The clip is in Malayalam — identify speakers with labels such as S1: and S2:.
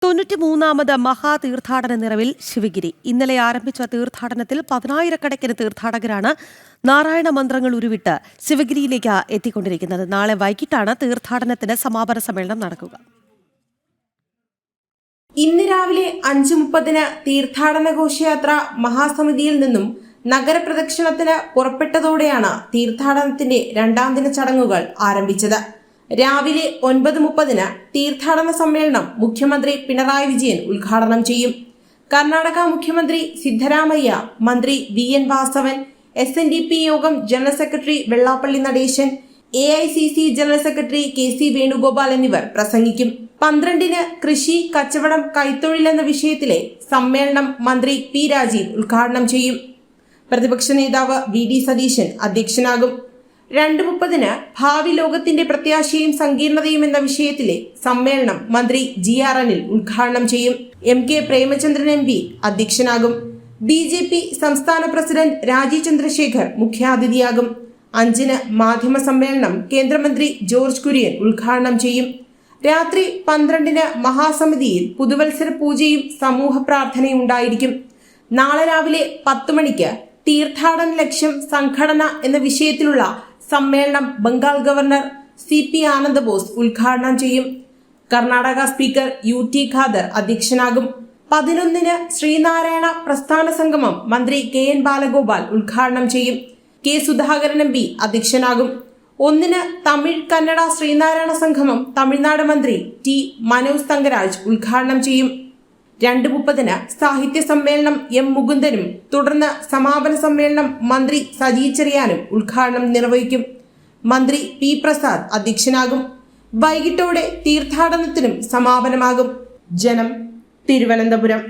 S1: 93ാമത് മഹാതീർത്ഥാടന നിറവിൽ ശിവഗിരി. ഇന്നലെ ആരംഭിച്ച തീർത്ഥാടനത്തിൽ 10,000-കണക്കിന് തീർത്ഥാടകരാണ് നാരായണ മന്ത്രങ്ങൾ ഉരുവിട്ട് ശിവഗിരിയിലേക്ക് എത്തിക്കൊണ്ടിരിക്കുന്നത്. നാളെ വൈകിട്ടാണ് തീർത്ഥാടനത്തിന് സമാപന സമ്മേളനം നടക്കുക.
S2: ഇന്ന് രാവിലെ 5:30 തീർത്ഥാടന ഘോഷയാത്ര മഹാസമിതിയിൽ നിന്നും നഗരപ്രദക്ഷിണത്തിന് പുറപ്പെട്ടതോടെയാണ് തീർത്ഥാടനത്തിന്റെ രണ്ടാം ദിന ചടങ്ങുകൾ ആരംഭിച്ചത്. രാവിലെ 9:30 തീർത്ഥാടന സമ്മേളനം മുഖ്യമന്ത്രി പിണറായി വിജയൻ ഉദ്ഘാടനം ചെയ്യും. കർണാടക മുഖ്യമന്ത്രി സിദ്ധരാമയ്യ, മന്ത്രി VN വാസവൻ, SNDP യോഗം general secretary Vellappally Natesan, AICC general secretary KC Venugopal എന്നിവർ പ്രസംഗിക്കും. 12 കൃഷി, കച്ചവടം, കൈത്തൊഴിൽ എന്ന വിഷയത്തിലെ സമ്മേളനം മന്ത്രി P രാജീവ് ഉദ്ഘാടനം ചെയ്യും. പ്രതിപക്ഷ നേതാവ് VD സതീശൻ അധ്യക്ഷനാകും. 2:30 ഭാവി ലോകത്തിന്റെ പ്രത്യാശയും സങ്കീർണതയും എന്ന വിഷയത്തിലെ സമ്മേളനം മന്ത്രി GR അനിൽ ഉദ്ഘാടനം ചെയ്യും. MK Premachandran MP അധ്യക്ഷനാകും. BJP സംസ്ഥാന പ്രസിഡന്റ് രാജീവ് ചന്ദ്രശേഖർ മുഖ്യാതിഥിയാകും. 5 മാധ്യമ സമ്മേളനം കേന്ദ്രമന്ത്രി ജോർജ് കുര്യൻ ഉദ്ഘാടനം ചെയ്യും. രാത്രി 12 മഹാസമിതിയിൽ പുതുവത്സര പൂജയും സമൂഹ പ്രാർത്ഥനയും ഉണ്ടായിരിക്കും. നാളെ രാവിലെ 10 മണിക്ക് തീർത്ഥാടന ലക്ഷ്യം സംഘടന എന്ന വിഷയത്തിലുള്ള സമ്മേളനം ബംഗാൾ ഗവർണർ CP ആനന്ദബോസ് ഉദ്ഘാടനം ചെയ്യും. കർണാടക സ്പീക്കർ UT ഖാദർ അധ്യക്ഷനാകും. 11 ശ്രീനാരായണ പ്രസ്ഥാന സംഗമം മന്ത്രി KN ബാലഗോപാൽ ഉദ്ഘാടനം ചെയ്യും. K Sudhakaran MP അധ്യക്ഷനാകും. 1 തമിഴ് കന്നഡ ശ്രീനാരായണ സംഗമം തമിഴ്നാട് മന്ത്രി T മനോജ് തങ്കരാജ് ഉദ്ഘാടനം ചെയ്യും. 2:30 സാഹിത്യ സമ്മേളനം M മുകുന്ദനും തുടർന്ന് സമാപന സമ്മേളനം മന്ത്രി സജി ചെറിയാനും ഉദ്ഘാടനം നിർവഹിക്കും. മന്ത്രി P പ്രസാദ് അധ്യക്ഷനാകും. വൈകിട്ടോടെ തീർത്ഥാടനത്തിനും സമാപനമാകും. ജനം, തിരുവനന്തപുരം.